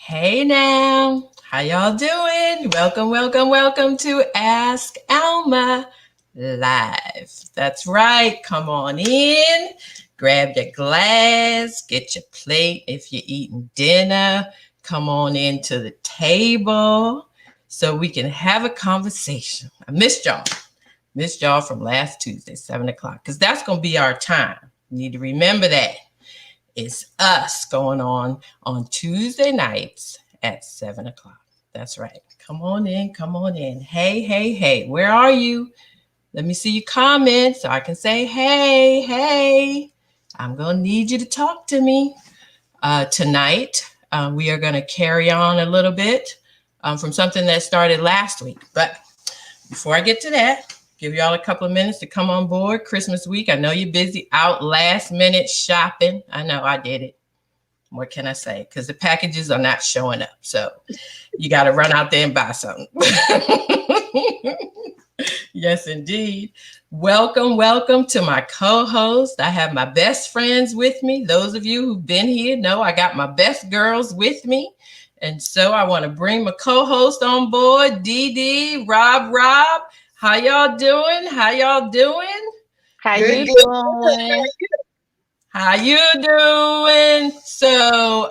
Hey now, how y'all doing? Welcome to Ask Alma Live. That's right. Come on in, grab your glass, get your plate if you're eating dinner. Come on into the table so we can have a conversation. I missed y'all. Missed y'all from last Tuesday, 7 o'clock, because that's going to be our time. You need to remember that. It's us going on Tuesday nights at 7 o'clock. That's right. Come on in. Come on in. Hey. Where are you? Let me see your comments so I can say, hey. I'm going to need you to talk to me tonight. We are going to carry on a little bit from something that started last week. But before I get to that, give y'all a couple of minutes to come on board. Christmas week. I know you're busy out last minute shopping. I know I did it. What can I say? Because the packages are not showing up. So you got to run out there and buy something. Yes, indeed. Welcome to my co-host. I have my best friends with me. Those of you who've been here know I got my best girls with me. And so I want to bring my co-host on board, Dee, Rob. How y'all doing? How you doing? How you doing? So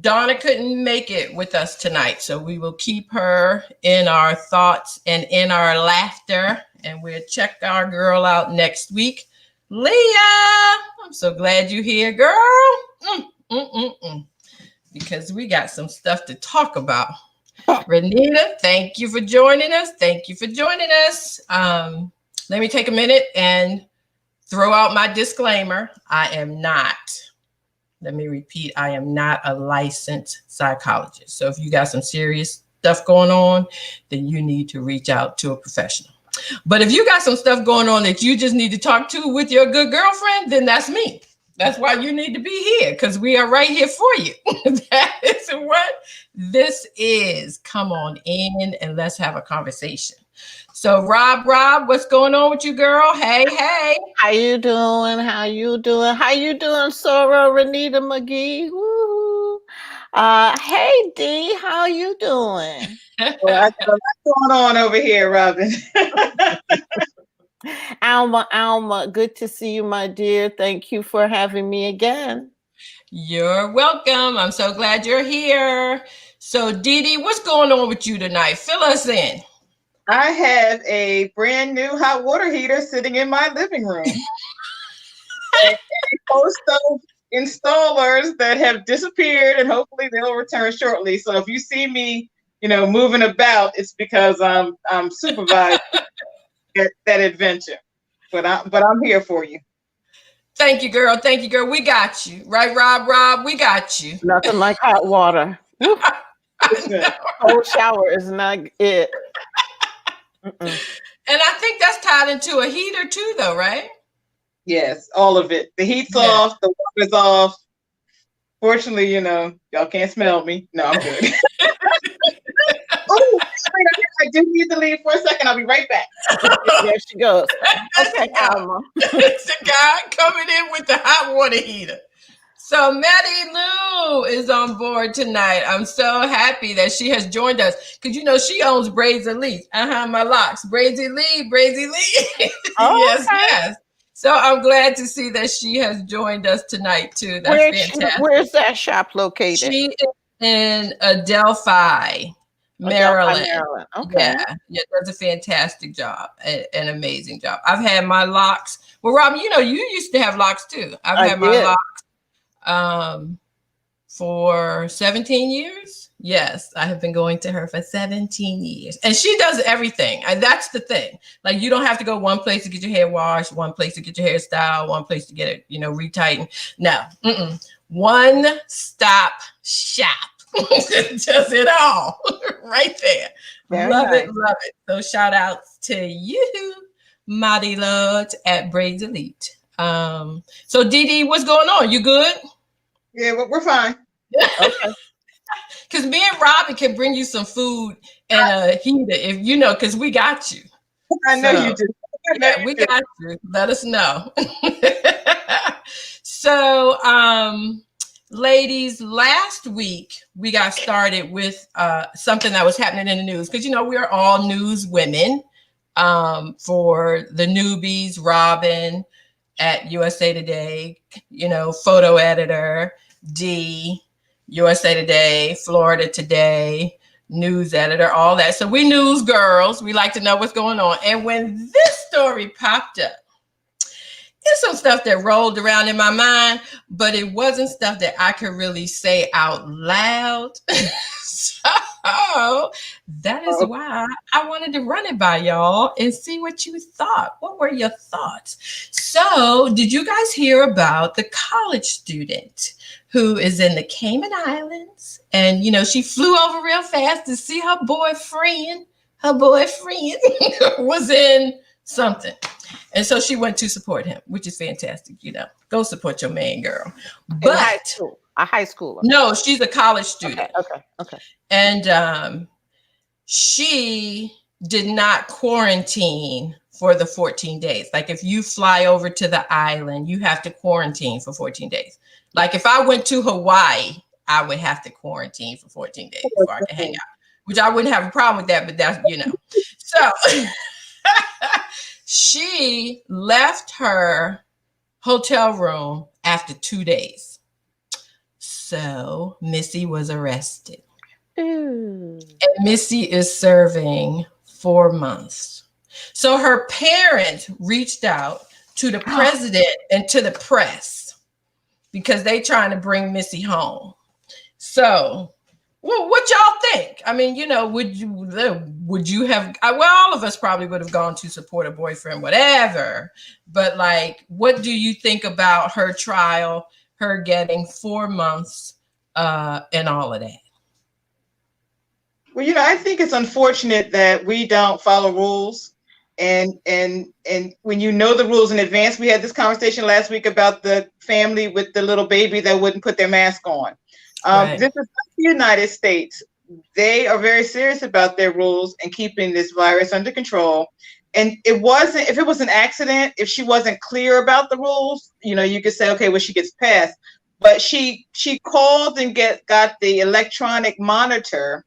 Donna couldn't make it with us tonight, so we will keep her in our thoughts and in our laughter, and we'll check our girl out next week. Leah, I'm so glad you're here, girl. Because we got some stuff to talk about. Renita, thank you for joining us. Let me take a minute and throw out my disclaimer. Let me repeat, I am not a licensed psychologist. So if you got some serious stuff going on, then you need to reach out to a professional. But if you got some stuff going on that you just need to talk to with your good girlfriend, then that's me. That's why you need to be here, because we are right here for you. That is what this is. Come on in and let's have a conversation. So Rob, what's going on with you, girl? Hey. How you doing? How you doing, Sora, Renita McGee? Woo. Hey, Dee, how you doing? Well, I got a lot going on over here, Robin. Alma, good to see you, my dear. Thank you for having me again. You're welcome. I'm so glad you're here. So Dee, what's going on with you tonight? Fill us in. I have a brand new hot water heater sitting in my living room. And a host of installers that have disappeared, and hopefully they'll return shortly. So if you see me, moving about, it's because I'm supervising that adventure. But I'm here for you. Thank you, girl. We got you. Right, Rob? We got you. Nothing like hot water. Cold shower is not it. And I think that's tied into a heater too, though, right? Yes, all of it. The heat's off, the water's off. Fortunately, y'all can't smell me. No, I'm good. Oh, I do need to leave for a second. I'll be right back. There she goes. Okay, Alma. It's the guy coming in with the hot water heater. So Maddie Lou is on board tonight. I'm so happy that she has joined us because she owns Braids Elite. My locks. Braids Elite. Oh, yes. So I'm glad to see that she has joined us tonight too. That's fantastic. Where's that shop located? She is in Adelphi, Maryland. Okay. Yeah, does a fantastic job, an amazing job. I've had my locks. Well, Robin, you used to have locks too. I've had my locks for 17 years. Yes, I have been going to her for 17 years. And she does everything. And that's the thing. Like, you don't have to go one place to get your hair washed, one place to get your hair styled, one place to get it, retightened. No. One stop shop. Does it all right there. Love it. So shout outs to you, Mighty Lords at Braids Elite. So Dee, what's going on? You good? Yeah, we're fine. Okay. Because me and Robin can bring you some food and a heater if because we got you. I know you do. Yeah, we got you. Let us know. So ladies, last week we got started with something that was happening in the news because, you know, we're all news women. For the newbies, Robin at USA Today, you know, photo editor, D, USA Today, Florida Today, news editor, all that. So we news girls, we like to know what's going on. And when this story popped up, there's some stuff that rolled around in my mind, but it wasn't stuff that I could really say out loud. So that is why I wanted to run it by y'all and see what you thought. What were your thoughts? So, did you guys hear about the college student who is in the Cayman Islands? And, you know, she flew over real fast to see her boyfriend. Her boyfriend was in something. And so she went to support him, which is fantastic. You know, go support your man, girl. But in high school, a high schooler. No, she's a college student. Okay. And she did not quarantine for the 14 days. Like if you fly over to the island, you have to quarantine for 14 days. Like if I went to Hawaii, I would have to quarantine for 14 days before I could hang out, which I wouldn't have a problem with that, but that's, you know. So she left her hotel room after 2 days. So Missy was arrested. And Missy is serving 4 months. So her parents reached out to the president and to the press because they trying to bring Missy home. So, well, what y'all think? I mean, you know, would you have? Well, all of us probably would have gone to support a boyfriend, whatever. But like, what do you think about her trial? Her getting 4 months and all of that. Well, you know, I think it's unfortunate that we don't follow rules. And when you know the rules in advance, we had this conversation last week about the family with the little baby that wouldn't put their mask on. Right. This is the United States. They are very serious about their rules and keeping this virus under control. And it wasn't, if it was an accident, if she wasn't clear about the rules, you know, you could say, okay, well, she gets passed. But she called and got the electronic monitor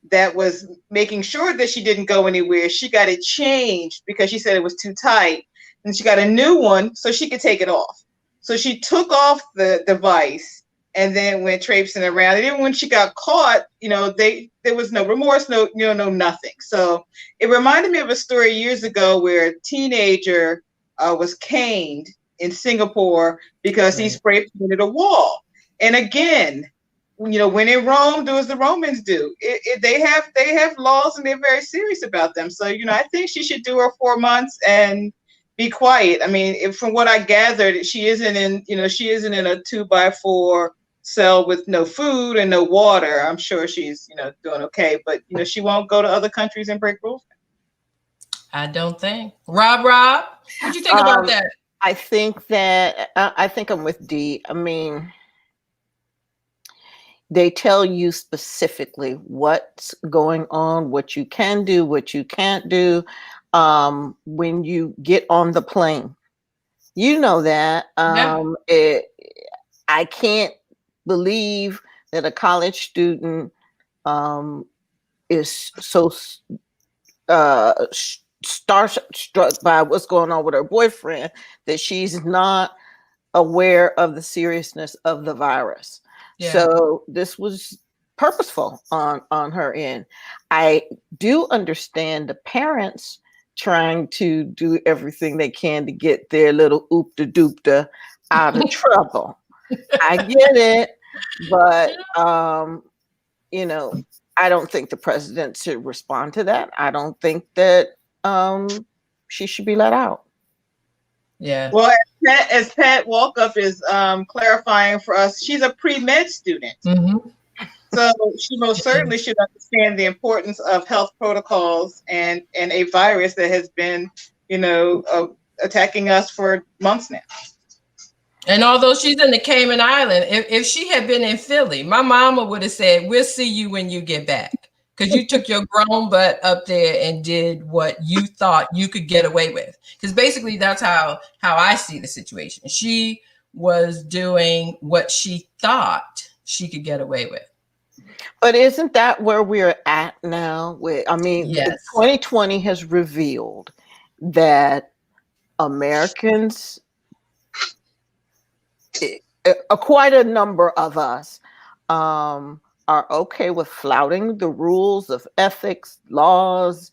that was making sure that she didn't go anywhere. She got it changed because she said it was too tight. And she got a new one so she could take it off. So she took off the device and then went traipsing around. And even when she got caught, you know, there was no remorse, no nothing. So it reminded me of a story years ago where a teenager was caned in Singapore because he spray painted a wall. And again, you know, when in Rome, do as the Romans do. They have laws and they're very serious about them. So, you know, I think she should do her 4 months and be quiet. I mean, from what I gathered, she isn't in a 2x4 cell with no food and no water. I'm sure she's, you know, doing okay, but you know, she won't go to other countries and break rules. I don't think. Rob, what do you think about that? I think that I think I'm with Dee. I mean, they tell you specifically what's going on, what you can do, what you can't do when you get on the plane. You know that. I can't believe that a college student is so starstruck by what's going on with her boyfriend that she's not aware of the seriousness of the virus. Yeah. So this was purposeful on her end. I do understand the parents trying to do everything they can to get their little oopta-doopta out of trouble. I get it, but you know, I don't think the president should respond to that. I don't think that she should be let out. Yeah. Well, as Pat Walkup is clarifying for us, she's a pre-med student. Mm-hmm. So she most certainly should understand the importance of health protocols and a virus that has been, you know, attacking us for months now. And although she's in the Cayman Island, if she had been in Philly, my mama would have said, we'll see you when you get back. Because you took your grown butt up there and did what you thought you could get away with. Because basically that's how I see the situation. She was doing what she thought she could get away with. But isn't that where we're at now? I mean, Yes. 2020 has revealed that Americans, quite a number of us, are okay with flouting the rules of ethics, laws.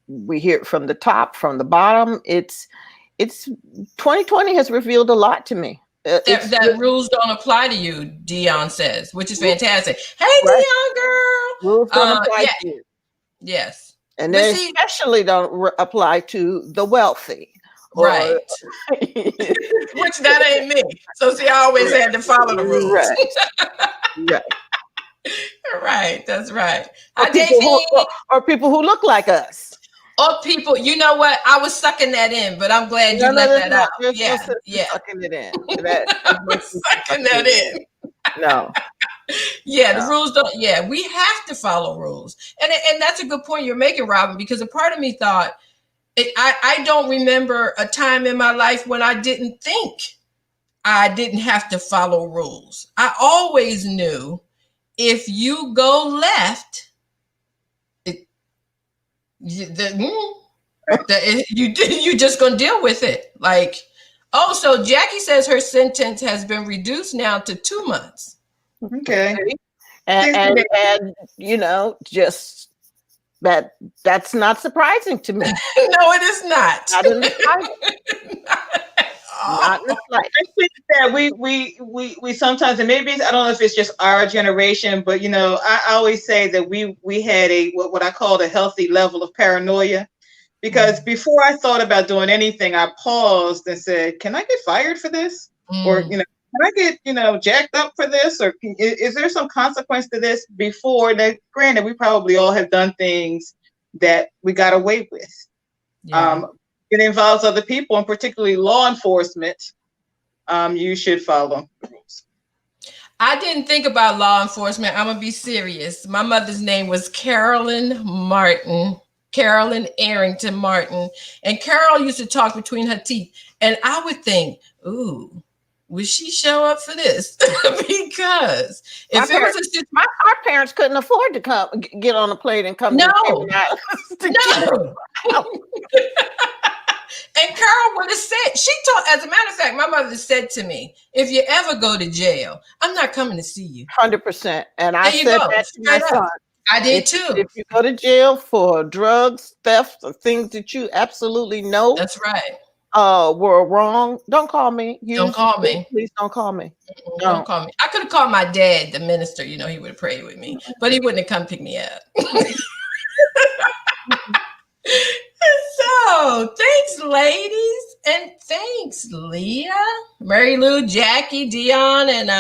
We hear it from the top, from the bottom. It's 2020 has revealed a lot to me. That rules don't apply to you, Dion says, which is fantastic. Hey, Right. Dion girl. Rules don't apply to you. Yes. And they especially don't apply to the wealthy. Right. Which that ain't me. So see, I always had to follow the rules. Right. Right. That's right. Or people who look like us. Or people, you know what? I was sucking that in, but I'm glad you let that out. Yeah. Sucking it in. Sucking that in. No. Yeah, the rules don't. Yeah, we have to follow rules, and that's a good point you're making, Robin. Because a part of me thought, I don't remember a time in my life when I didn't think I didn't have to follow rules. I always knew if you go left, you just gonna deal with it. Like, oh, so Jackie says her sentence has been reduced now to 2 months. Okay. And you know, just that's not surprising to me. No, it is not. Not in the slightest. Not in the slightest. I think that we sometimes, and maybe I don't know if it's just our generation, but you know, I always say that we had what I call a healthy level of paranoia, because before I thought about doing anything, I paused and said, "Can I get fired for this?" Or you know, can I get jacked up for this? Or is there some consequence to this? Before that, granted, we probably all have done things that we got away with. Yeah. It involves other people, and particularly law enforcement. You should follow the rules. I didn't think about law enforcement. I'm gonna be serious. My mother's name was Carolyn Arrington Martin, and Carol used to talk between her teeth, and I would think, "Ooh, would she show up for this?" Because if our parents couldn't afford to get on a plane and come. No. And Carol would have said, as a matter of fact, my mother said to me, "If you ever go to jail, I'm not coming to see you." 100%. And I said that to my son. I did too. If you go to jail for drugs, theft, or things that you absolutely know, that's right, were wrong, don't call me. Don't call me. Please don't call me. Don't call me. I could have called my dad, the minister. You know, he would have prayed with me, but he wouldn't have come pick me up. So thanks, ladies, and thanks, Leah, Mary Lou, Jackie, Dion, and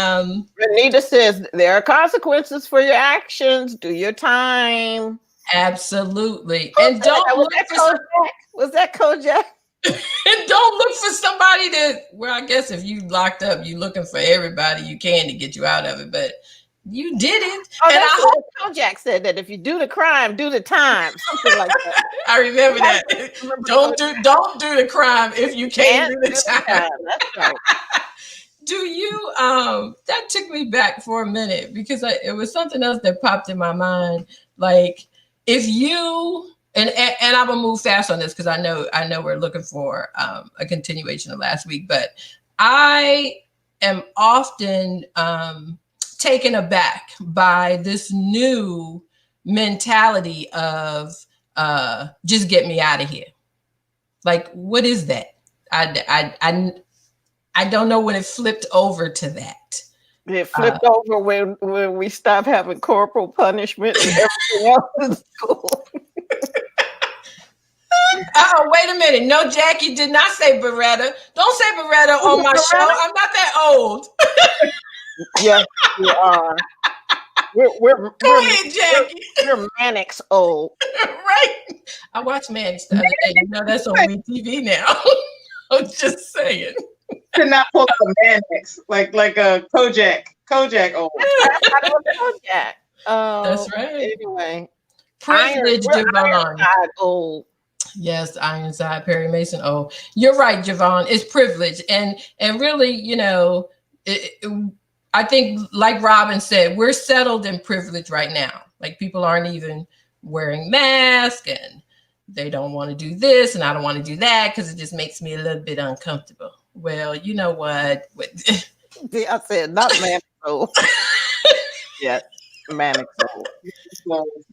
Renita says there are consequences for your actions. Do your time. Absolutely, and don't look for was that Kojak? And don't look for somebody I guess if you locked up, you looking for everybody you can to get you out of it, but you did it. Oh, and I hope Kojak said that if you do the crime, do the time, something like that. I remember that. Don't do the crime if you can't do the time. That's right. Do you? That took me back for a minute because it was something else that popped in my mind. Like if you and I'm gonna move fast on this because I know we're looking for a continuation of last week, but I am often taken aback by this new mentality of just get me out of here. Like, what is that? I don't know when it flipped over to that. It flipped over when we stopped having corporal punishment and everything else in school. Oh, wait a minute. No, Jackie did not say Beretta. Don't say Beretta on my show. I'm not that old. Yes, you are. We're ahead, Jackie. We're Mannix old. Right. I watched Mannix the other day. You know that's on TV now. I'm just saying. Could not pull up a Mannix like a Kojak old. Kojak. That's right. Anyway. Privilege Devon. Old. Yes, Ironside, Perry Mason. Oh, you're right, Javon. It's privilege, and really, I think, like Robin said, we're settled in privilege right now. Like, people aren't even wearing masks, and they don't want to do this, and I don't want to do that because it just makes me a little bit uncomfortable. Well, you know what? I said not manic soul. Yes, manic soul.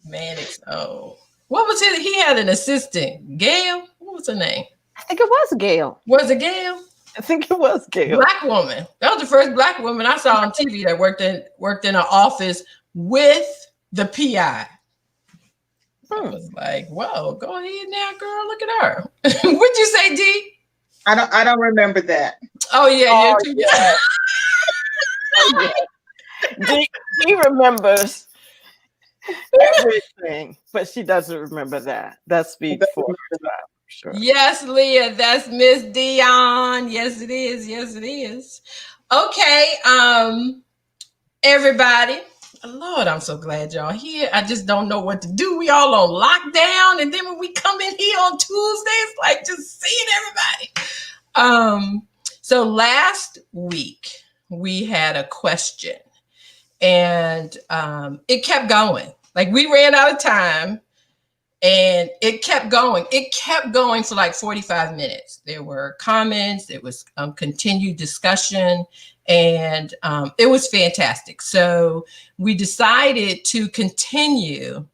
Manic soul. What was it? He had an assistant, Gail. What was her name? I think it was Gail. Was it Gail? I think it was Gail. Black woman. That was the first Black woman I saw on TV that worked in an office with the PI. I was like, whoa, go ahead now, girl. Look at her. What'd you say, D? I don't remember that. Oh yeah, you're too D remembers everything, but she doesn't remember that. That's speaks for her. Sure. Yes, Leah, that's Miss Dion. Yes, it is. Yes, it is. Okay, everybody. Lord, I'm so glad y'all here. I just don't know what to do. We all on lockdown, and then when we come in here on Tuesdays, like just seeing everybody. So last week we had a question, and it kept going. Like, we ran out of time, and it kept going. It kept going for like 45 minutes. There were comments. It was continued discussion. And it was fantastic. So we decided to continue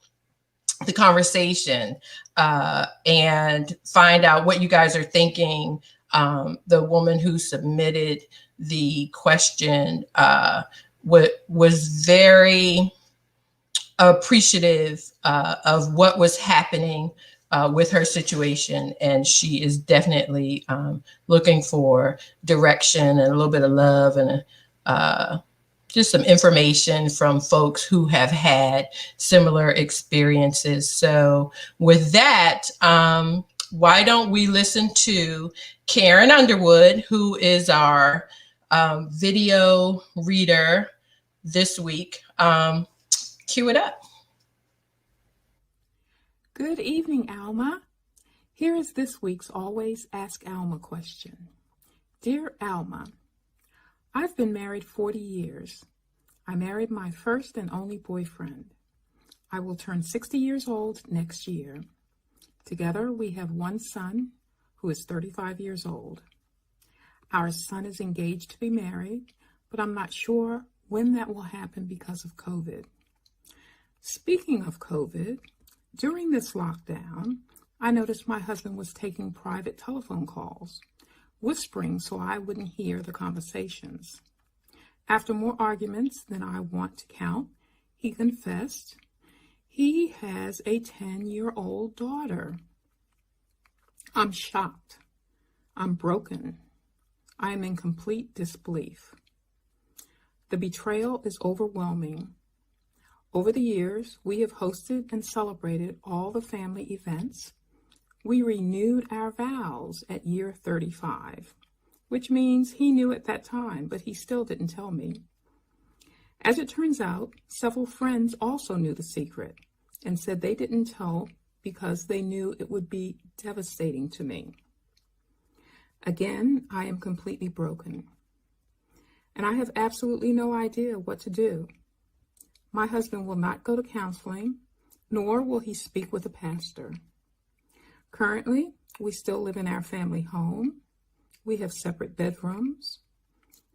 the conversation and find out what you guys are thinking. The woman who submitted the question was very appreciative of what was happening with her situation, and she is definitely looking for direction and a little bit of love and just some information from folks who have had similar experiences. So with that, why don't we listen to Karen Underwood, who is our video reader this week. Cue it up. Good evening, Alma. Here is this week's Always Ask Alma question. Dear Alma, I've been married 40 years. I married my first and only boyfriend. I will turn 60 years old next year. Together, we have one son who is 35 years old. Our son is engaged to be married, but I'm not sure when that will happen because of COVID. Speaking of COVID, during this lockdown, I noticed my husband was taking private telephone calls, whispering so I wouldn't hear the conversations. After more arguments than I want to count, he confessed he has a 10-year-old daughter. I'm shocked. I'm broken. I am in complete disbelief. The betrayal is overwhelming. Over the years, we have hosted and celebrated all the family events. We renewed our vows at year 35, which means he knew at that time, but he still didn't tell me. As it turns out, several friends also knew the secret and said they didn't tell because they knew it would be devastating to me. Again, I am completely broken, and I have absolutely no idea what to do. My husband will not go to counseling, nor will he speak with a pastor. Currently, we still live in our family home. We have separate bedrooms.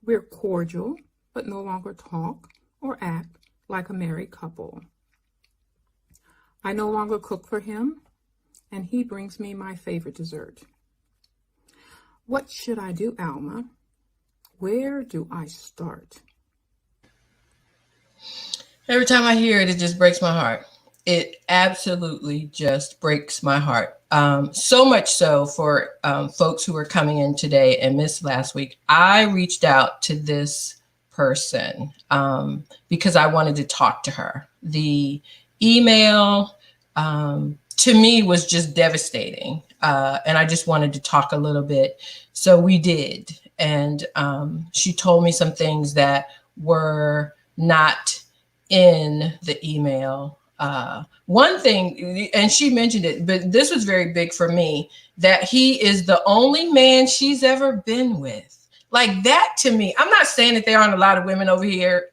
We're cordial, but no longer talk or act like a married couple. I no longer cook for him, and he brings me my favorite dessert. What should I do, Alma? Where do I start? Every time I hear it, it just breaks my heart. It absolutely just breaks my heart. So much so for folks who are coming in today and missed last week. I reached out to this person because I wanted to talk to her. The email to me was just devastating. And I just wanted to talk a little bit. So we did. And she told me some things that were not in the email. one thing, and she mentioned it, but this was very big for me, that he is the only man she's ever been with. Like that to me, I'm not saying that there aren't a lot of women out here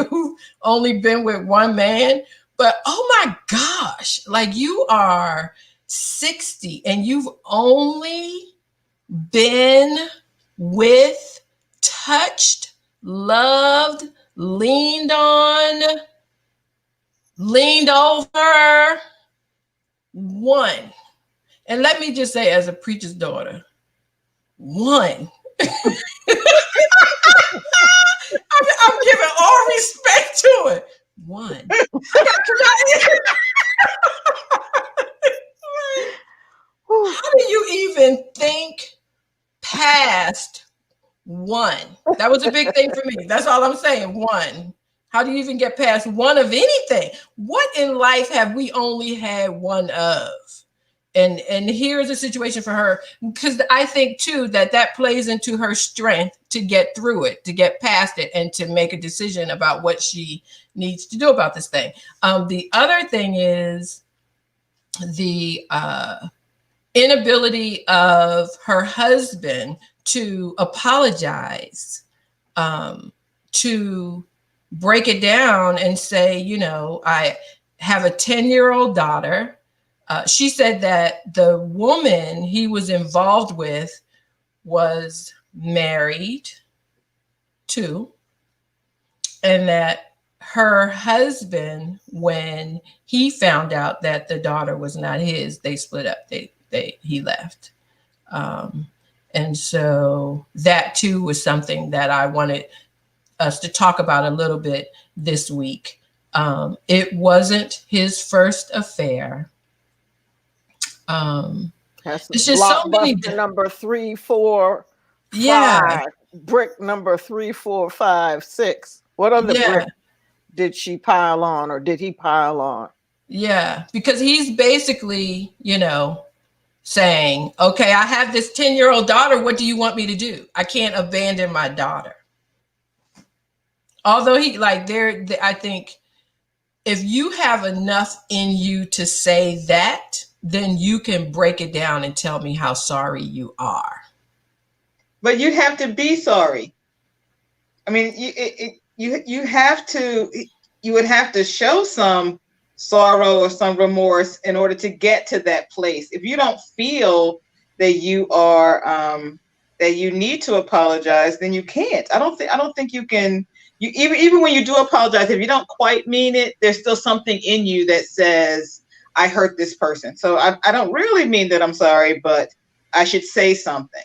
who've only been with one man, but oh my gosh, like you are 60 and you've only been with, touched, loved, leaned on, leaned over one. And let me just say, as a preacher's daughter, one. I'm giving all respect to it. One. How do you even think past one? That was a big thing for me. That's all I'm saying. One. How do you even get past one of anything? What in life have we only had one of? And here's a situation for her, because I think too that plays into her strength to get through it, to get past it, and to make a decision about what she needs to do about this thing. The other thing is the inability of her husband to apologize, to break it down and say, you know, I have a 10-year-old daughter. She said that the woman he was involved with was married to, and that her husband, when he found out that the daughter was not his, they split up. He left. And so that too was something that I wanted us to talk about a little bit this week. It wasn't his first affair. It's just so many. Number 3, 4, Yeah. 5. Brick number 3, 4, 5, 6. What other brick did she pile on, or did he pile on? Yeah, because he's basically, you know, saying, okay, I have this 10-year-old daughter. What do you want me to do? I can't abandon my daughter. Although I think if you have enough in you to say that, then you can break it down and tell me how sorry you are. But you'd have to be sorry. I mean, you have to. You would have to show some sorrow or some remorse in order to get to that place. If you don't feel that you are that you need to apologize, then you can't. I don't think you can. You even when you do apologize, if you don't quite mean it, there's still something in you that says, I hurt this person. So I don't really mean that I'm sorry, but I should say something.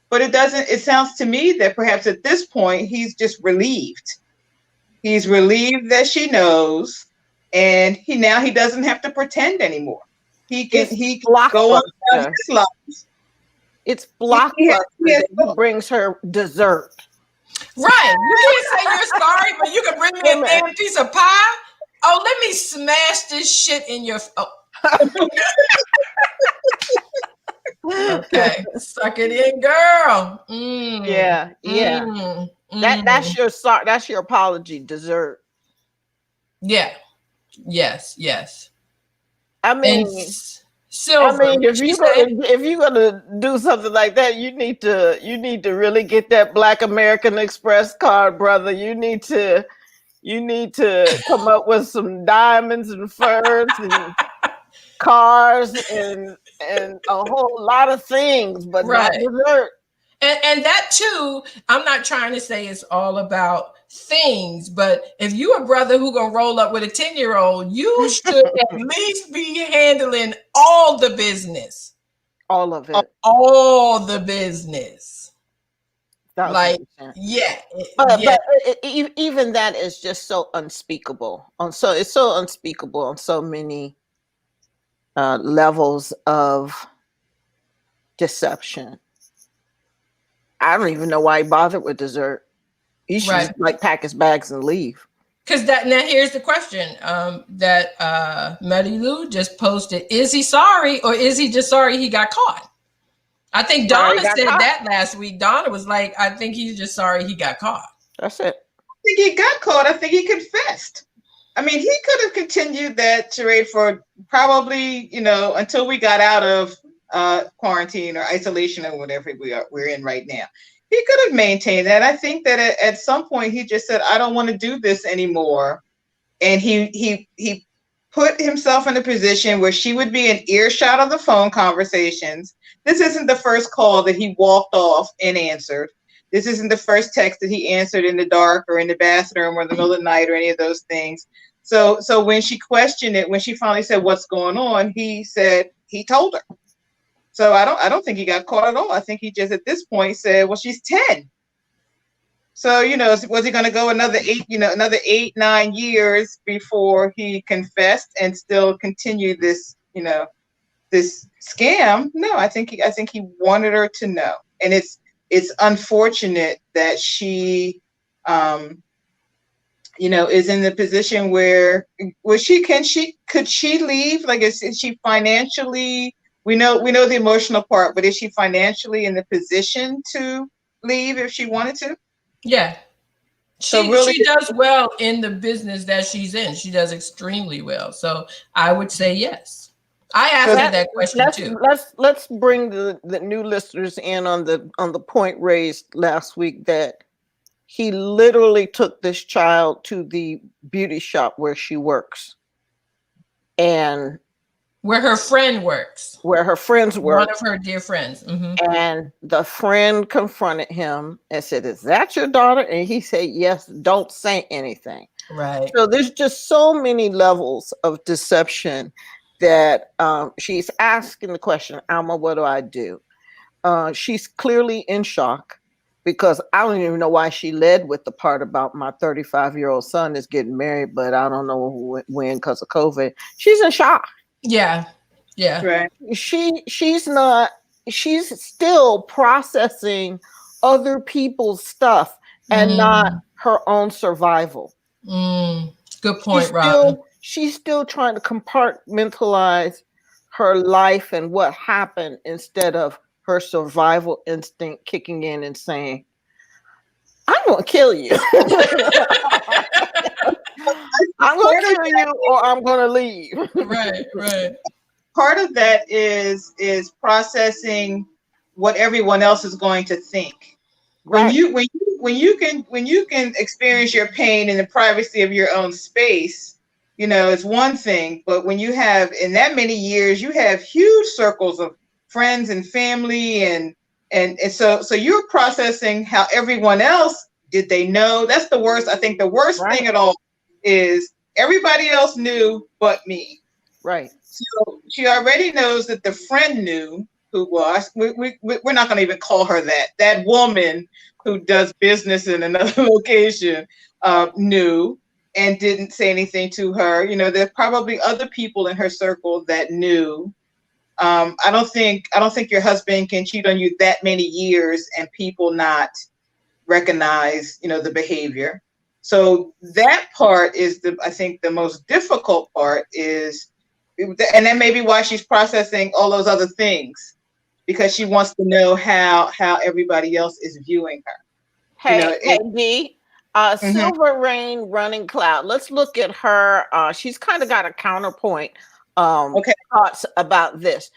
But it sounds to me that perhaps at this point, he's just relieved. He's relieved that she knows, and he doesn't have to pretend anymore. He can go on his life. It's blockbuster that brings her dessert. Right. You can't say you're sorry, but you can bring me a damn piece of pie. Oh, let me smash this shit in your. Okay, suck it in, girl. Yeah. That's your apology dessert. Yeah. Yes. I mean, if you're gonna do something like that, you need to really get that Black American Express card, brother. You need to come up with some diamonds and furs and cars and a whole lot of things, but not dessert. And that too, I'm not trying to say it's all about things, but if you a brother who gonna roll up with a 10-year-old, you should at least be handling all the business. All of it. All the business. 1,000%. Like, yeah. But even that is just so unspeakable. It's so unspeakable on so many levels of deception. I don't even know why he bothered with dessert. He should just like pack his bags and leave. Because now here's the question that Maddie Lou just posted: is he sorry, or is he just sorry he got caught? I think Donna said that last week. Donna was like, I think he's just sorry he got caught. That's it. I think he got caught. I think he confessed. I mean, he could have continued that charade for probably, until we got out of quarantine or isolation or whatever we're in right now. He could have maintained that. I think that at some point he just said, "I don't want to do this anymore," and he put himself in a position where she would be in earshot of the phone conversations. This isn't the first call that he walked off and answered. This isn't the first text that he answered in the dark or in the bathroom or in the middle of the night or any of those things. So when she questioned it, when she finally said, "What's going on?" he said he told her. So I don't think he got caught at all. I think he just at this point said, "Well, she's 10." So, was he going to go another 8, 9 years before he confessed and still continue this, this scam? No, I think he wanted her to know. And it's unfortunate that she, is in the position where could she leave? Like, is she financially, we know the emotional part, but is she financially in the position to leave if she wanted to? Yeah. So really, she does well in the business that she's in. She does extremely well. So I would say yes. I asked her that question too. Let's bring the new listeners in on the point raised last week that he literally took this child to the beauty shop where she works. And where her friend works. Where her friends work. One of her dear friends. Mm-hmm. And the friend confronted him and said, "Is that your daughter?" And he said, "Yes, don't say anything." Right. So there's just so many levels of deception that she's asking the question, "Alma, what do I do?" She's clearly in shock because I don't even know why she led with the part about my 35-year-old son is getting married, but I don't know when because of COVID. She's in shock. Yeah. Yeah. Right. She's still processing other people's stuff and not her own survival. Good point, Robin. She's still trying to compartmentalize her life and what happened instead of her survival instinct kicking in and saying, "I'm going to kill you." "I'm going to kill you or I'm going to leave." Right. Part of that is processing what everyone else is going to think. Right. When you can experience your pain in the privacy of your own space, it's one thing. But when you have, in that many years, you have huge circles of friends and family, and so you're processing how everyone else, did they know? That's the worst. I think the worst thing at all is everybody else knew but me. Right. So she already knows that the friend knew who was. We're not going to even call her that. That woman who does business in another location knew and didn't say anything to her. There's probably other people in her circle that knew. I don't think your husband can cheat on you that many years and people not recognize, the behavior. So that part is I think the most difficult part is. And that may be why she's processing all those other things, because she wants to know how everybody else is viewing her. Hey, D, Silver Rain Running Cloud. Let's look at her. She's kind of got a counterpoint thoughts about this.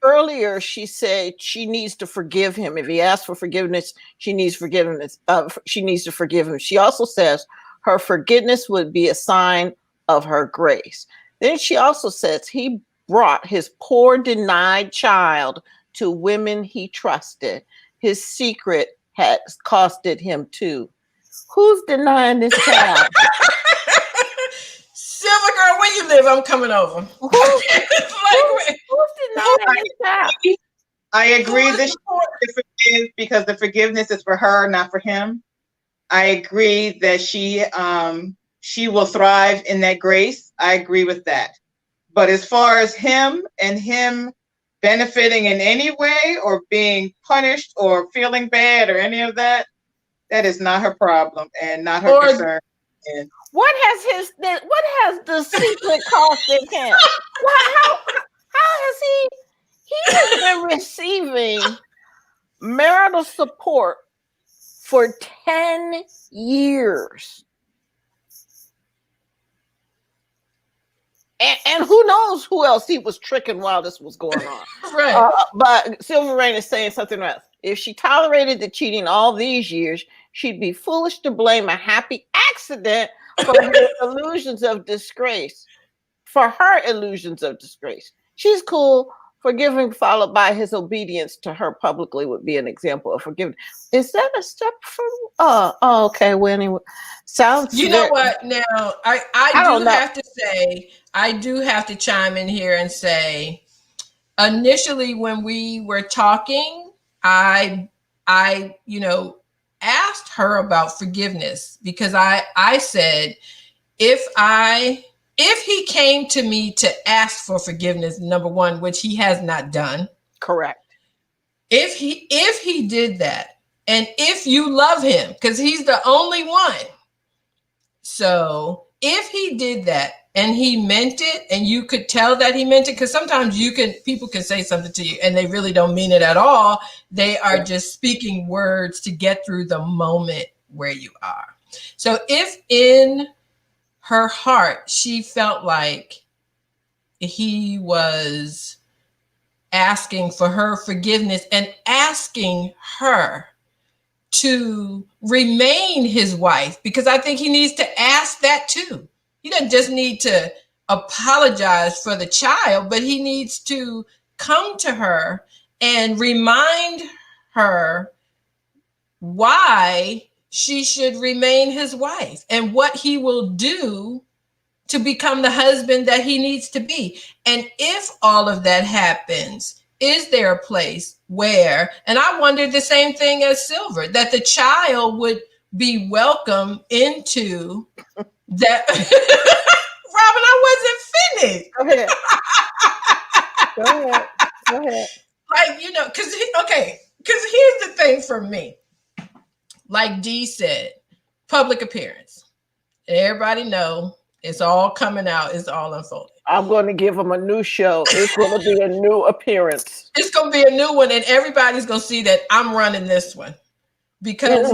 Earlier, she said she needs to forgive him. If he asks for forgiveness, she needs forgiveness. She needs to forgive him. She also says her forgiveness would be a sign of her grace. Then she also says he brought his poor denied child to women he trusted. His secret has costed him too. Who's denying this child? Silver girl, where you live? I'm coming over. Who's denying this child? I agree that she needs to forgive because the forgiveness is for her, not for him. I agree that she will thrive in that grace. I agree with that. But as far as him benefiting in any way or being punished or feeling bad or any of that, that is not her problem and not her concern. And what has the secret costed him? How has he has been receiving marital support for 10 years. And who knows who else he was tricking while this was going on. Right. But Silver Rain is saying something else. If she tolerated the cheating all these years, she'd be foolish to blame a happy accident for her illusions of disgrace. For her illusions of disgrace. She's cool. Forgiving followed by his obedience to her publicly would be an example of forgiveness. Is that a step from okay. Well, anyway, sounds You know what? Now I do have to say, I do have to chime in here and say, initially when we were talking, I asked her about forgiveness, because I said, if he came to me to ask for forgiveness, number one, which he has not done. Correct. If he did that, and if you love him, because he's the only one. So if he did that and he meant it, and you could tell that he meant it, because sometimes people can say something to you and they really don't mean it at all. They are just speaking words to get through the moment where you are. So if in her heart she felt like he was asking for her forgiveness and asking her to remain his wife, because I think he needs to ask that too. He doesn't just need to apologize for the child, but he needs to come to her and remind her why she should remain his wife and what he will do to become the husband that he needs to be. And if all of that happens, is there a place where, and I wondered the same thing as Silver, that the child would be welcome into that. Robin, I wasn't finished. Go ahead. Go ahead. Like, because here's the thing for me. Like Dee said, public appearance. Everybody know it's all coming out. It's all unfolding. I'm going to give him a new show. It's going to be a new appearance. It's going to be a new one, and everybody's going to see that I'm running this one. Because,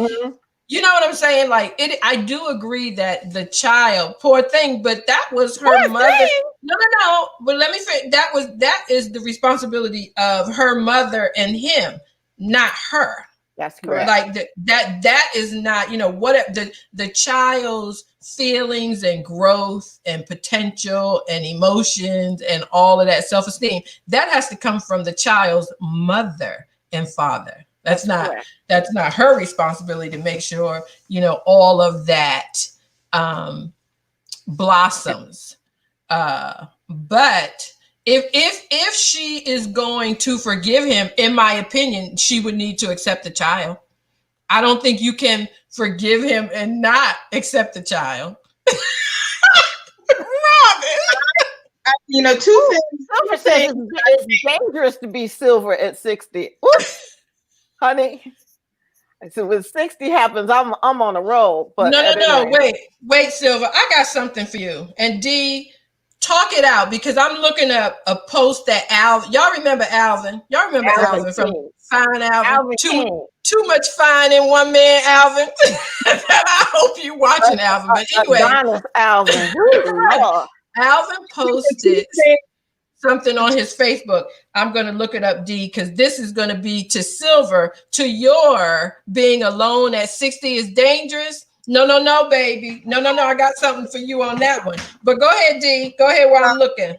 you know what I'm saying? Like, I do agree that the child, poor thing, but that was her mother. No. But let me say, that is the responsibility of her mother and him, not her. That's correct. Like that is not, what the child's feelings and growth and potential and emotions and all of that self-esteem, that has to come from the child's mother and father. That's not her responsibility to make sure, all of that blossoms. But if she is going to forgive him, in my opinion, she would need to accept the child. I don't think you can forgive him and not accept the child. Robin. Two things. Silver says it's dangerous to be Silver at 60. Oops, honey. So when 60 happens, I'm on a roll. But no. Wait, Silver. I got something for you. And Dee, talk it out, because I'm looking up a post that Alvin. Y'all remember Alvin? Y'all remember Alvin from Fine Alvin? Too much fine in one man, Alvin. I hope you're watching Alvin. But anyway, Alvin. Alvin posted something on his Facebook. I'm going to look it up, Dee, because this is going to be to Silver, to your being alone at 60 is dangerous. No, baby. No. I got something for you on that one. But go ahead, Dee. Go ahead while I'm looking.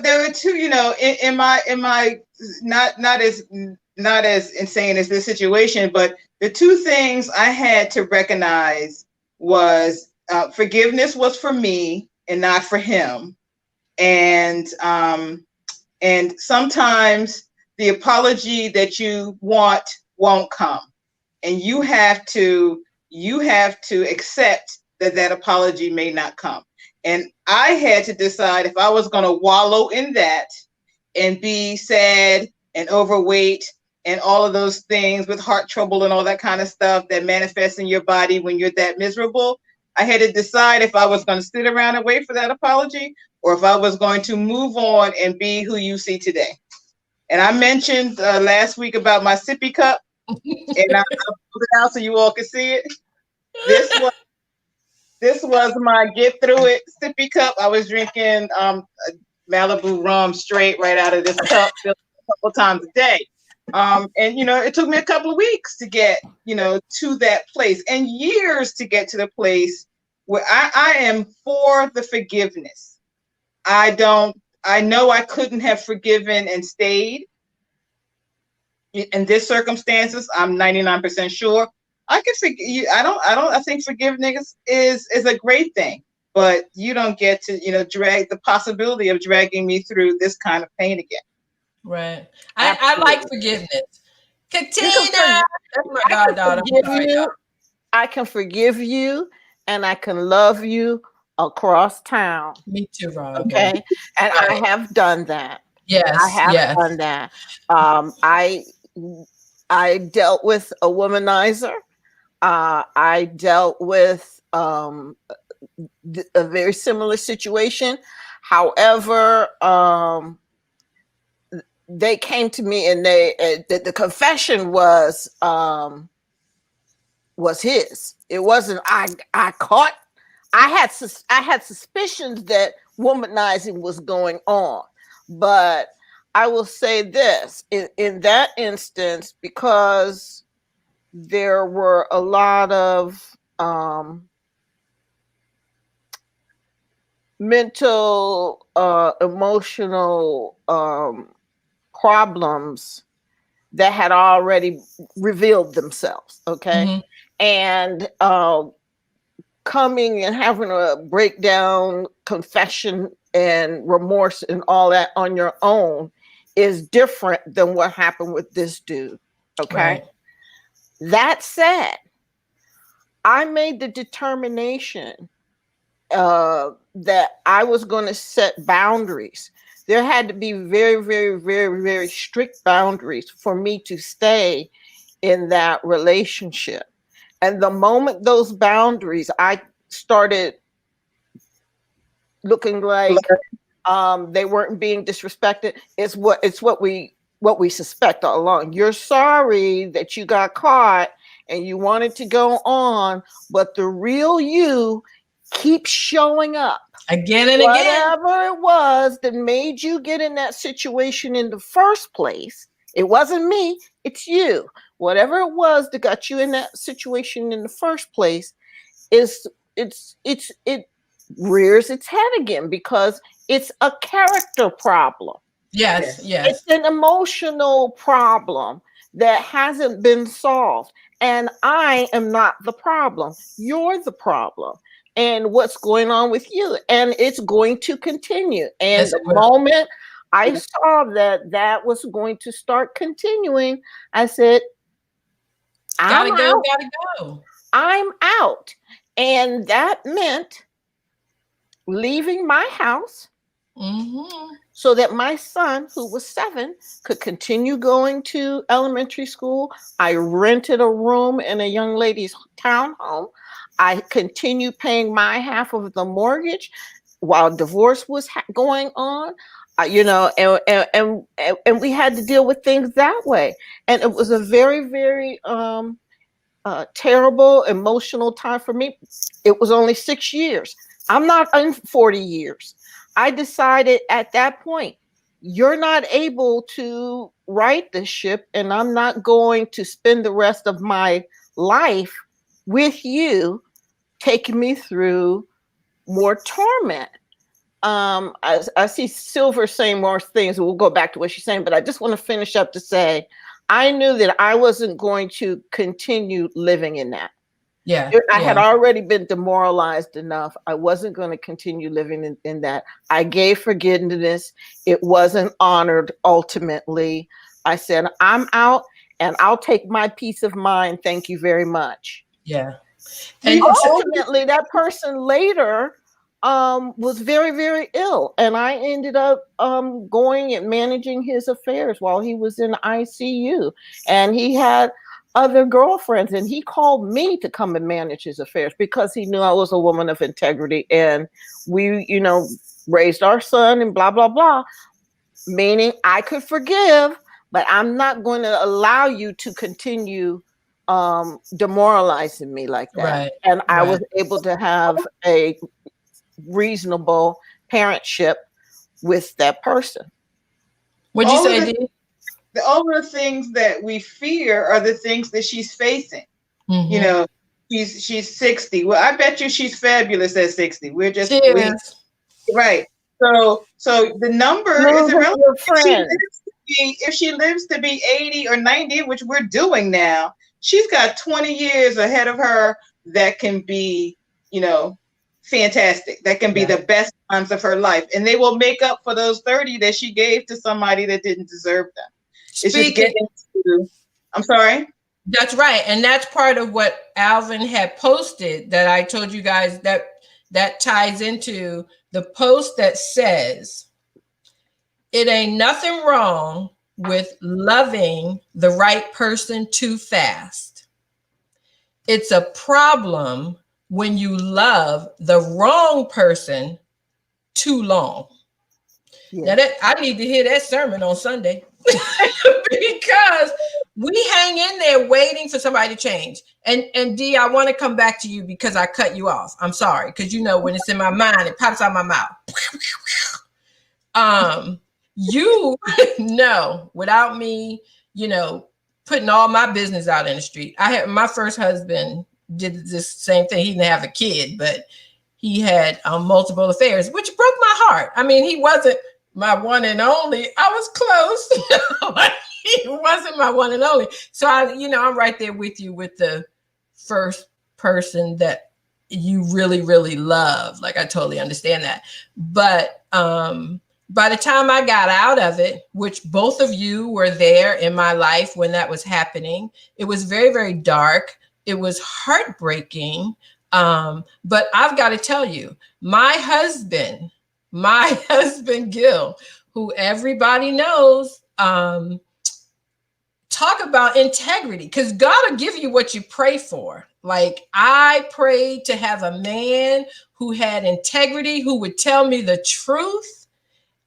There were two, in my not as insane as this situation, but the two things I had to recognize was forgiveness was for me and not for him. And sometimes the apology that you want won't come, and you have to accept that apology may not come. And I had to decide if I was going to wallow in that and be sad and overweight and all of those things with heart trouble and all that kind of stuff that manifests in your body when you're that miserable. I had to decide if I was going to sit around and wait for that apology, or if I was going to move on and be who you see today. And I mentioned last week about my sippy cup, and I pulled it out so you all can see it. This was my get through it sippy cup. I was drinking Malibu rum straight right out of this cup a couple times a day. And it took me a couple of weeks to get, to that place, and years to get to the place where I am for the forgiveness. I know I couldn't have forgiven and stayed in this circumstances. I'm 99% sure I can forgive you. I think forgiveness is a great thing, but you don't get to, drag the possibility of dragging me through this kind of pain again. Right. I like forgiveness. Katina, that's my goddaughter. I can forgive you, and I can love you across town. Me too, Rob. Okay, and right. I have done that. Yes, I have done that. I dealt with a womanizer. I dealt with a very similar situation. However, they came to me, and the confession was his. It wasn't. I had suspicions that womanizing was going on, but I will say this in that instance, because there were a lot of mental, emotional problems that had already revealed themselves. Okay. And coming and having a breakdown, confession, and remorse and all that on your own is different than what happened with this dude. Okay. Right. That said, I made the determination that I was going to set boundaries. There had to be very, very, very, very strict boundaries for me to stay in that relationship. And the moment those boundaries, I started looking like they weren't being disrespected. It's what we suspect all along. You're sorry that you got caught and you wanted to go on, but the real you keeps showing up again and again. Whatever it was that made you get in that situation in the first place, it wasn't me, it's you. Whatever it was that got you in that situation in the first place, it rears its head again because it's a character problem. Yes. It's an emotional problem that hasn't been solved. And I am not the problem. You're the problem. And what's going on with you? And it's going to continue. And the moment I saw that was going to start continuing, I said, gotta go. I'm out. And that meant leaving my house so that my son, who was 7, could continue going to elementary school. I rented a room in a young lady's townhome. I continued paying my half of the mortgage while divorce was going on. And we had to deal with things that way. And it was a very, very terrible, emotional time for me. It was only 6 years. I'm not in 40 years. I decided at that point, you're not able to right the ship, and I'm not going to spend the rest of my life with you, taking me through more torment. I see Silver saying more things. We'll go back to what she's saying, but I just want to finish up to say, I knew that I wasn't going to continue living in that. I had already been demoralized enough. I wasn't going to continue living in that. I gave forgiveness. It wasn't honored ultimately. I said, I'm out and I'll take my peace of mind. Thank you very much. Yeah. And ultimately, that person later was very, very ill. And I ended up going and managing his affairs while he was in ICU. And he had other girlfriends, and he called me to come and manage his affairs because he knew I was a woman of integrity. And we, raised our son and blah, blah, blah, meaning I could forgive, but I'm not going to allow you to continue demoralizing me like that. Right. And I was able to have a reasonable parentship with that person. What'd you say, Dee? All of the things that we fear are the things that she's facing. Mm-hmm. You know, she's 60. Well, I bet you she's fabulous at 60. We're just right. So the number is irrelevant. If she lives to be 80 or 90, which we're doing now, she's got 20 years ahead of her that can be, you know, fantastic. That can be the best times of her life. And they will make up for those 30 that she gave to somebody that didn't deserve them. It's just getting to, I'm sorry? That's right. And that's part of what Alvin had posted that I told you guys that ties into the post that says, it ain't nothing wrong with loving the right person too fast. It's a problem when you love the wrong person too long. Now I need to hear that sermon on Sunday because we hang in there waiting for somebody to change. And Dee, I want to come back to you because I cut you off. I'm sorry. Because you know, when it's in my mind, it pops out my mouth. You know, without me, you know, putting all my business out in the street. I had my first husband did this same thing. He didn't have a kid, but he had multiple affairs, which broke my heart. I mean, he wasn't my one and only. I was close. He wasn't my one and only. So I'm right there with you with the first person that you really, really love. Like, I totally understand that. But by the time I got out of it, which both of you were there in my life when that was happening, it was very, very dark. It was heartbreaking. But I've got to tell you, my husband, Gil, who everybody knows, talk about integrity, because God will give you what you pray for. Like, I prayed to have a man who had integrity, who would tell me the truth,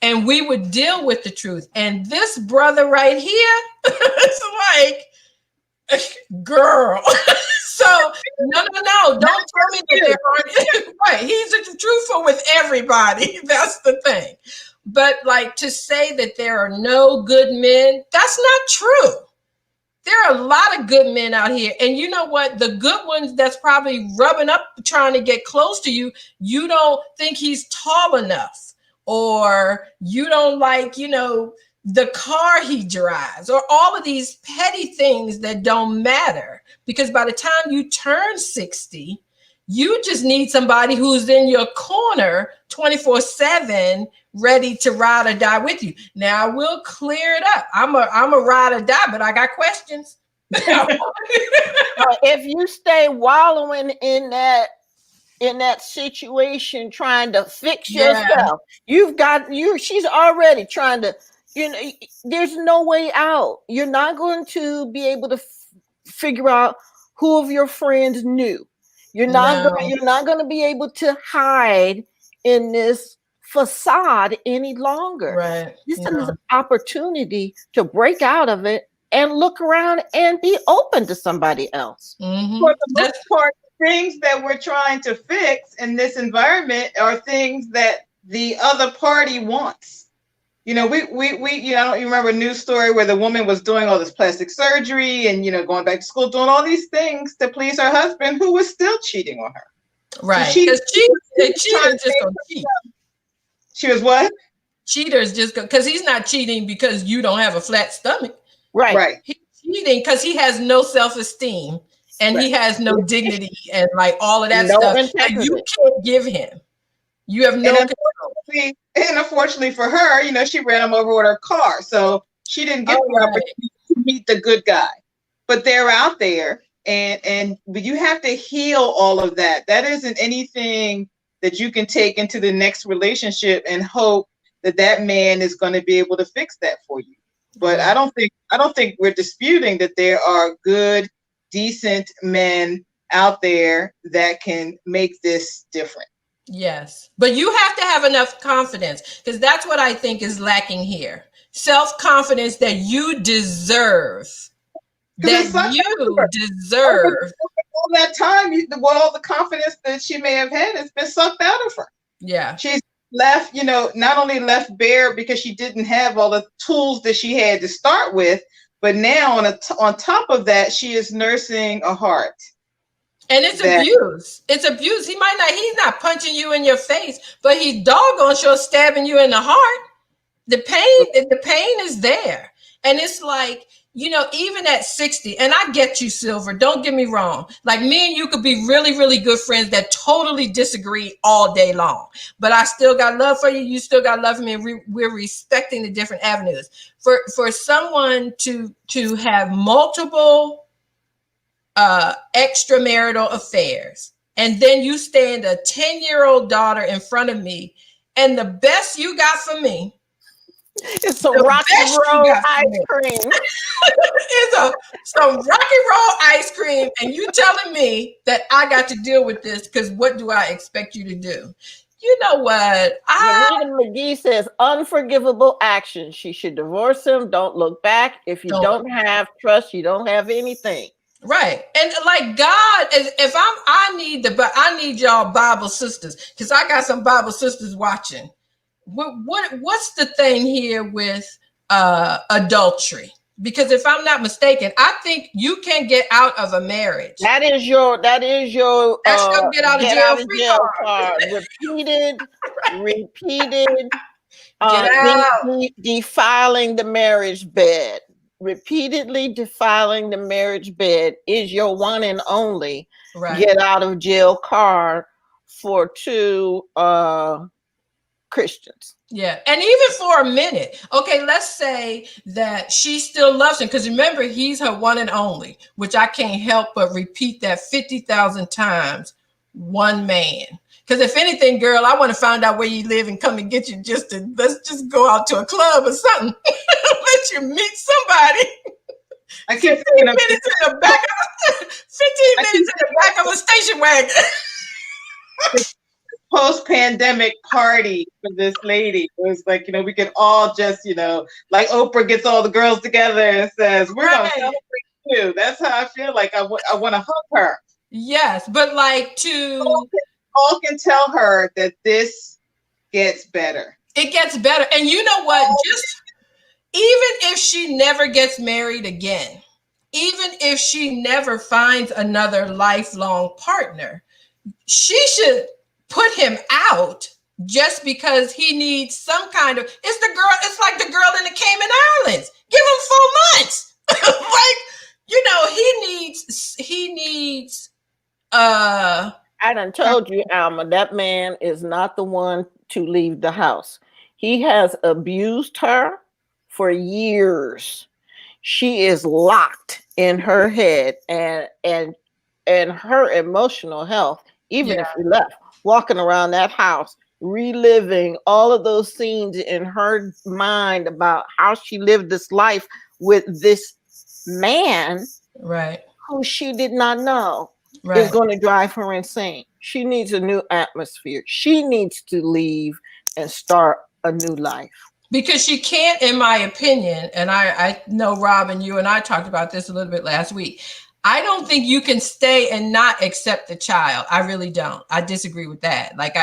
and we would deal with the truth. And this brother right here, it's like, girl. So no, don't tell me that there aren't. Right, he's truthful with everybody. That's the thing. But like, to say that there are no good men, that's not true. There are a lot of good men out here. And you know what? The good ones that's probably rubbing up, trying to get close to you, you don't think he's tall enough, or you don't like, the car he drives, or all of these petty things that don't matter. Because by the time you turn 60, you just need somebody who's in your corner 24/7, ready to ride or die with you. Now, we'll clear it up. I'm a ride or die, but I got questions. If you stay wallowing in that situation, trying to fix yourself, she's already trying to, there's no way out. You're not going to be able to figure out who of your friends knew. You're not going to be able to hide in this facade any longer. Right. This is an opportunity to break out of it and look around and be open to somebody else. Mm-hmm. For the most part, things that we're trying to fix in this environment are things that the other party wants. We I don't remember a news story where the woman was doing all this plastic surgery and, going back to school, doing all these things to please her husband, who was still cheating on her. Right. Because cheaters just gonna cheat. She was what? Cheaters just go, because he's not cheating because you don't have a flat stomach. Right. He's cheating because he has no self-esteem and he has no dignity and like all of that stuff. Like, you can't give him. You have no control. And unfortunately for her, she ran him over with her car. So she didn't get the opportunity to meet the good guy. But they're out there, but you have to heal all of that. That isn't anything that you can take into the next relationship and hope that man is going to be able to fix that for you. But I don't think we're disputing that there are good, decent men out there that can make this different. Yes. But you have to have enough confidence, because that's what I think is lacking here. Self-confidence that you deserve that you deserve. All that time, all the confidence that she may have had has been sucked out of her. Yeah. She's left, not only left bare because she didn't have all the tools that she had to start with, but now on top of that, she is nursing a heart. And it's abuse. It's abuse. He's not punching you in your face, but he's doggone sure stabbing you in the heart. The pain is there. And it's like, even at 60, and I get you, Silver, don't get me wrong. Like, me and you could be really, really good friends that totally disagree all day long. But I still got love for you. You still got love for me. And we're respecting the different avenues. For someone to have multiple extramarital affairs, and then you stand a 10-year-old daughter in front of me, and the best you got for me, it's some rocky roll ice cream. It's some rocky roll ice cream, and you telling me that I got to deal with this because what do I expect you to do? You know what? Anita McGee says unforgivable action. She should divorce him. Don't look back. If you don't have trust, you don't have anything. Right. And like God, if I need y'all Bible sisters, because I got some Bible sisters watching. What's the thing here with adultery? Because if I'm not mistaken, I think you can get out of a marriage. That is your that's your get out of jail card. Repeated defiling the marriage bed. Repeatedly defiling the marriage bed is your one and only get out of jail card for two Christians. Yeah. And even for a minute, okay, let's say that she still loves him, because remember, he's her one and only, which I can't help but repeat that 50,000 times. One man. Because if anything, girl, I want to find out where you live and come and get you. Let's just go out to a club or something. Let you meet somebody. I keep 15 minutes in the back of a station wagon. Post-pandemic party for this lady. It was like, we could all just, like Oprah gets all the girls together and says, we're going to celebrate you. That's how I feel like I want to hug her. Yes, but like all can tell her that this gets better. It gets better. And you know what? Just even if she never gets married again, even if she never finds another lifelong partner, she should put him out just because he needs some kind of, it's like the girl in the Cayman Islands. Give him 4 months. He needs I done told you, Alma, that man is not the one to leave the house. He has abused her for years. She is locked in her head and her emotional health, even if he left, walking around that house, reliving all of those scenes in her mind about how she lived this life with this man, who she did not know. Is going to drive her insane. She needs a new atmosphere. She needs to leave and start a new life. Because she can't, in my opinion, and I know Rob, you and I talked about this a little bit last week. I don't think you can stay and not accept the child. I really don't. I disagree with that. Like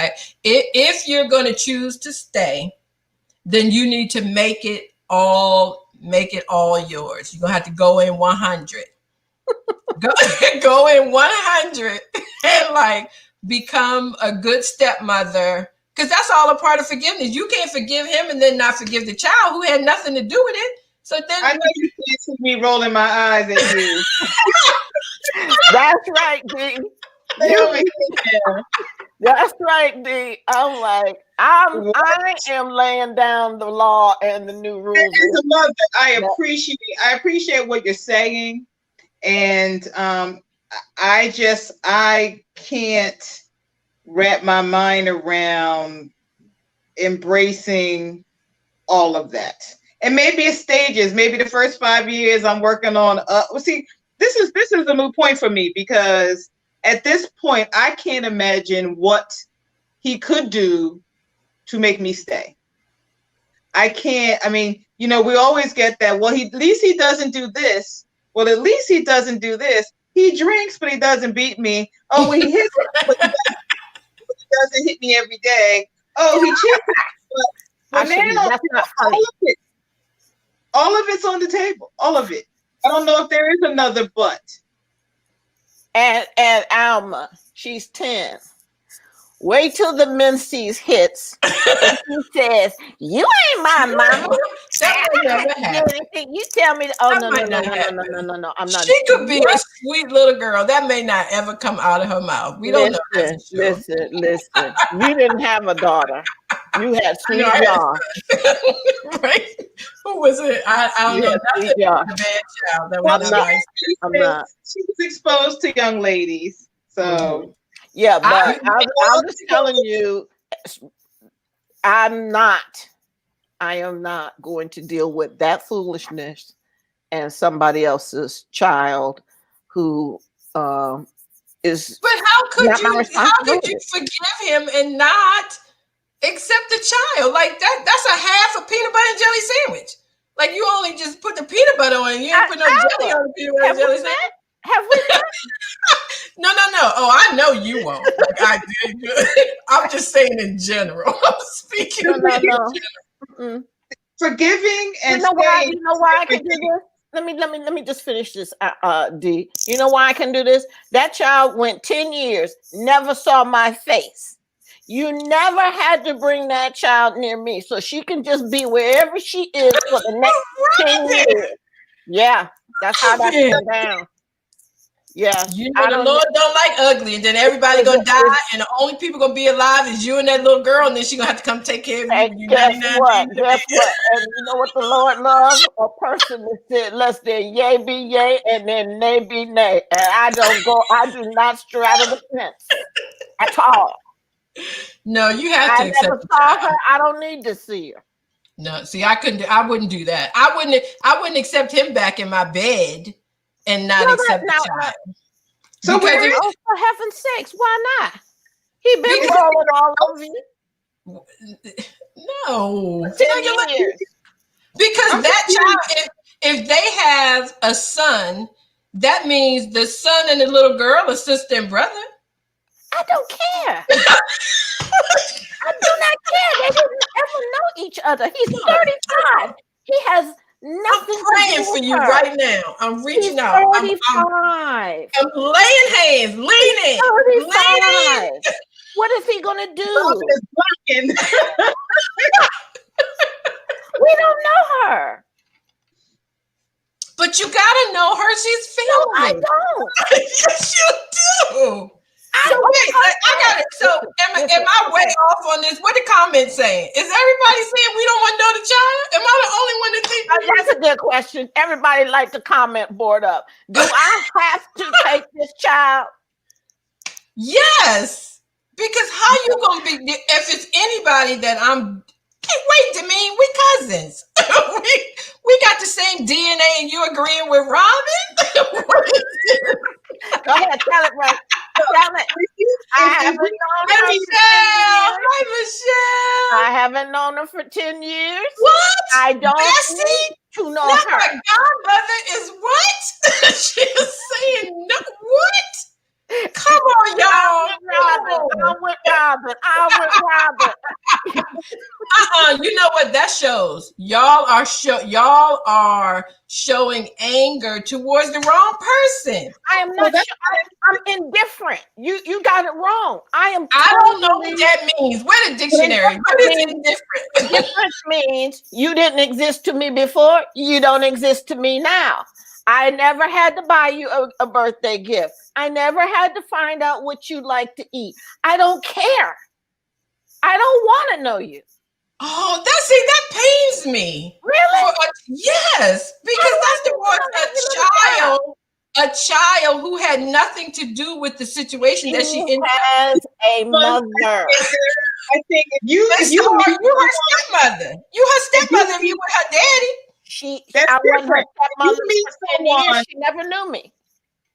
if you're going to choose to stay, then you need to make it all yours. You're going to have to go in 100. Go in 100 and like become a good stepmother, because that's all a part of forgiveness. You can't forgive him and then not forgive the child who had nothing to do with it. So then I know you can't see me rolling my eyes at you. That's right, D. That's right, D. I'm like, I am laying down the law and the new rules. As a mother, I appreciate what you're saying. And I can't wrap my mind around embracing all of that. And maybe it's stages. Maybe the first 5 years I'm working on. This is a new point for me, because at this point I can't imagine what he could do to make me stay. I can't. I mean, we always get that. Well, at least he doesn't do this. Well, at least he doesn't do this. He drinks, but he doesn't beat me. Oh, well, he hits me, but he doesn't hit me every day. Oh, he cheats. But now, that's not funny. All of it's on the table. All of it. I don't know if there is another but. And Alma, she's 10. Wait till the menses hits. And she says, "You ain't my mama." That would never happen. You tell me. Oh, That no. might not happen. No. I'm not. She could be a sweet little girl. That may not ever come out of her mouth. We don't know. That's for sure. Listen. You didn't have a daughter. You had Sweet John. Right? Who was it? I don't know. That's a bad child. That was nice. I'm not. She was exposed to young ladies. So yeah, but I'm just telling you, I am not going to deal with that foolishness and somebody else's child who is. But how could you forgive him and not accept the child? Like that's a half a peanut butter and jelly sandwich. Like you only just put the peanut butter on, you didn't put no jelly on the peanut butter and jelly sandwich. Have we done? No. Oh, I know you won't. Like I did. I'm just saying in general. I'm speaking in general. Forgiving and you know why I can do this? Let me just finish this, D. You know why I can do this? That child went 10 years, never saw my face. You never had to bring that child near me, so she can just be wherever she is for the next 10 years. Yeah, that's how that went down. Yeah, you know the Lord don't like ugly, and then everybody gonna die, and the only people gonna be alive is you and that little girl, and then she gonna have to come take care of you. Guess what? And you know what the Lord loves? A person that said, "Let's their yay be yay, and then nay be nay." And I do not straddle the fence at all. No, you have to accept. I never saw her. I don't need to see her. No, see, I wouldn't do that. I wouldn't accept him back in my bed. And not accept the child. So for heaven's sakes, why not? He been rolling all over you. No. Because that child, if they have a son, that means the son and the little girl are sister and brother. I don't care. I do not care. They didn't ever know each other. He's 35. He has nothing. I'm praying for you right now. I'm reaching out. 35. I'm laying hands, leaning. What is he gonna do? We don't know her. But you gotta know her. She's family. No, I don't. Yes, you do. I got it. So am I way off on this? What the comments saying? Is everybody saying we don't want to know the child? Am I the only one that thinks? That's a good question. Everybody like the comment board up. Do I have to take this child? Yes. Because how you gonna be if it's anybody that I'm wait, Damien, we cousins. we got the same DNA and you agreeing with Robin? Go ahead, tell it right. I haven't known her for 10 years. What? I don't need to know her. My godmother is what? She is saying no. What? Come on, y'all. I went Robin. You know what that shows? Y'all are showing anger towards the wrong person. I am not. I'm indifferent. You got it wrong. I don't know what that means. Where the dictionary? What is indifferent? Difference means you didn't exist to me before. You don't exist to me now. I never had to buy you a birthday gift. I never had to find out what you like to eat. I don't care. I don't want to know you. Oh, that pains me. Really? Yes, because that's the one a child who had nothing to do with the situation that she has a mother. I think if you her stepmother. You her stepmother if you were her daddy. I was her stepmother for 10 years. She never knew me.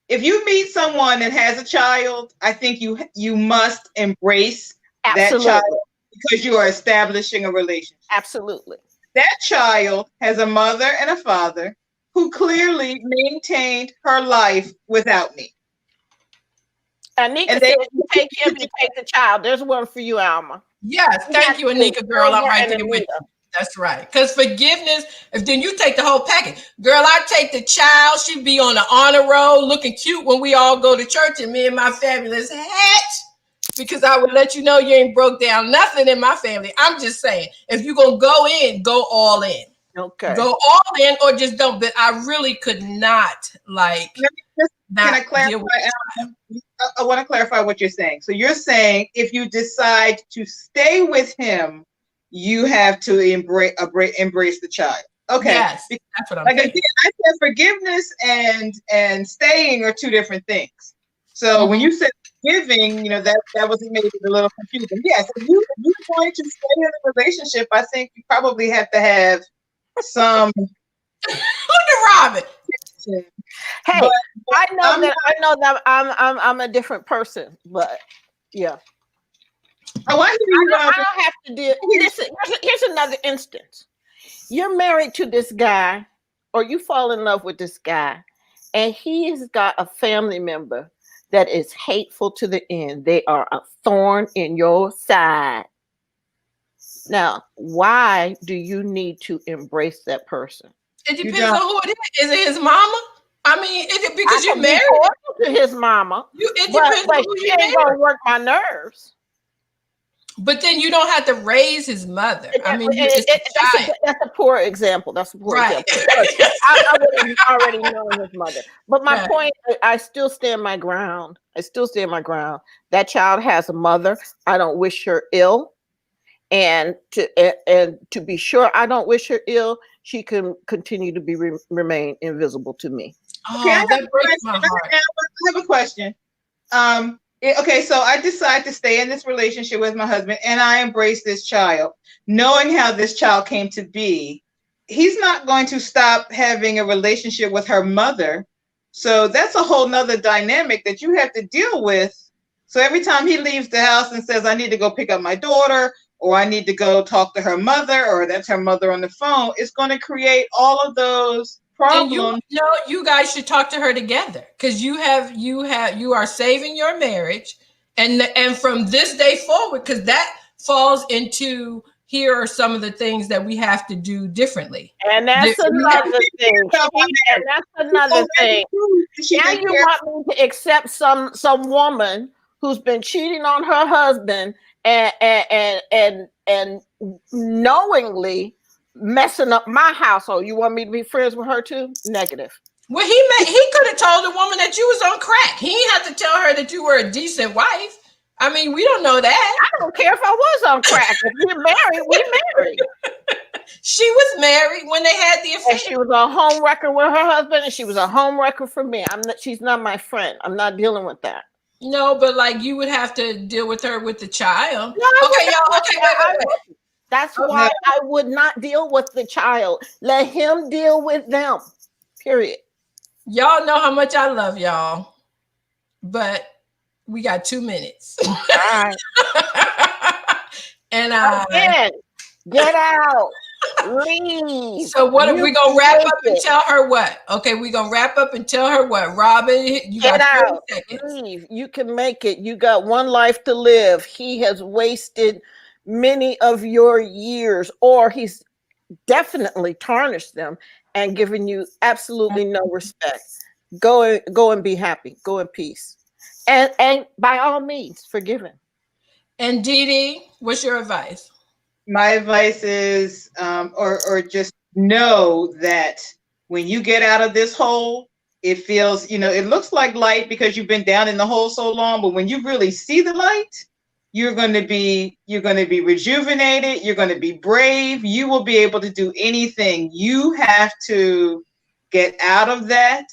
If you meet someone that has a child, I think you must embrace that child because you are establishing a relationship. Absolutely. That child has a mother and a father. who clearly maintained her life without me. Anika said, "You take him, you take the child." There's one for you, Alma. Yes, thank you, Anika, girl. I'm right there with you. That's right. Because forgiveness, if then you take the whole package. Girl, I take the child. She be on the honor roll looking cute when we all go to church, and me and my fabulous hat. Because I would let you know you ain't broke down nothing in my family. I'm just saying, if you're going to go in, go all in. Okay. Go all in or just don't. But I really could not Can I clarify? I want to clarify what you're saying. So you're saying if you decide to stay with him, you have to embrace the child. Okay. Yes, that's what I'm saying. Again, I said forgiveness and staying are two different things. So when you said forgiving, that was maybe a little confusing. Yes, if you're going to stay in a relationship, I think you probably have to have some. Look at Robin. Hey, but I know that I'm a different person, but yeah. I don't have to deal. Listen, here's another instance. You're married to this guy, or you fall in love with this guy, and he's got a family member that is hateful to the end. They are a thorn in your side. Now, why do you need to embrace that person? It depends on who it is. Is it his mama? I mean, because you're married to his mama. It depends on who she ain't gonna work my nerves. But then you don't have to raise his mother. I mean, that's a poor example. That's a poor example. I would have already known his mother. But my point, I still stand my ground. That child has a mother. I don't wish her ill. And to be sure I don't wish her ill, she can continue to remain invisible to me. Oh, that breaks my heart. I have a question. Okay, so I decide to stay in this relationship with my husband, and I embrace this child, knowing how this child came to be. He's not going to stop having a relationship with her mother, so that's a whole nother dynamic that you have to deal with. So every time he leaves the house and says, "I need to go pick up my daughter," or "I need to go talk to her mother," or "that's her mother on the phone," it's going to create all of those problems. And you guys should talk to her together, because you are saving your marriage, and from this day forward, because that falls into here are some of the things that we have to do differently. And that's another thing. Now you want me to accept some woman who's been cheating on her husband and knowingly messing up my household. You want me to be friends with her too? Negative. Well, he could have told the woman that you was on crack. He didn't have to tell her that you were a decent wife. I mean, we don't know that. I don't care if I was on crack. If we're married, we're married. She was married when they had the affair. And she was a home wrecker with her husband, and she was a home wrecker for me. She's not my friend. I'm not dealing with that. No, but like you would have to deal with her with the child. No, okay, y'all. Okay, wait. That's why I would not deal with the child. Let him deal with them. Period. Y'all know how much I love y'all, but we got 2 minutes. All right. And get out. Leave. So what are we gonna wrap up and tell her what? Okay, we're gonna wrap up and tell her what? Robin, you get got out. Leave. You can make it. You got one life to live. He has wasted many of your years, or he's definitely tarnished them and given you absolutely no respect. Go and be happy. Go in peace. And by all means, forgive him. And Dee Dee, what's your advice? My advice is, or just know that when you get out of this hole, it feels, it looks like light because you've been down in the hole so long, but when you really see the light, you're going to be rejuvenated. You're going to be brave. You will be able to do anything. You have to get out of that.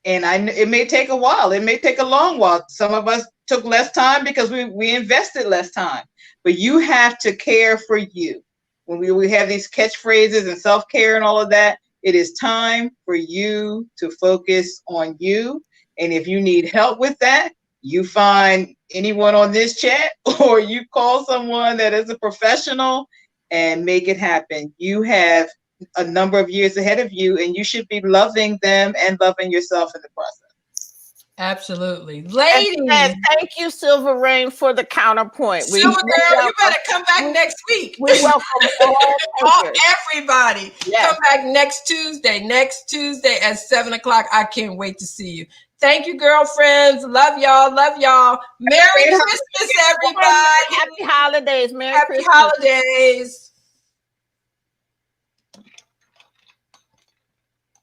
And it may take a while. It may take a long while. Some of us took less time because we invested less time. But you have to care for you. When we have these catchphrases and self-care and all of that, it is time for you to focus on you. And if you need help with that, you find anyone on this chat or you call someone that is a professional and make it happen. You have a number of years ahead of you, and you should be loving them and loving yourself in the process. Absolutely. Ladies. And thank you, Silver Rain, for the counterpoint. Silver Girl, you better come back next week. We welcome all everybody. Yes. Come back next Tuesday at 7 o'clock. I can't wait to see you. Thank you, girlfriends. Love y'all. Love y'all. Merry Christmas, everybody. Happy holidays. Happy holidays.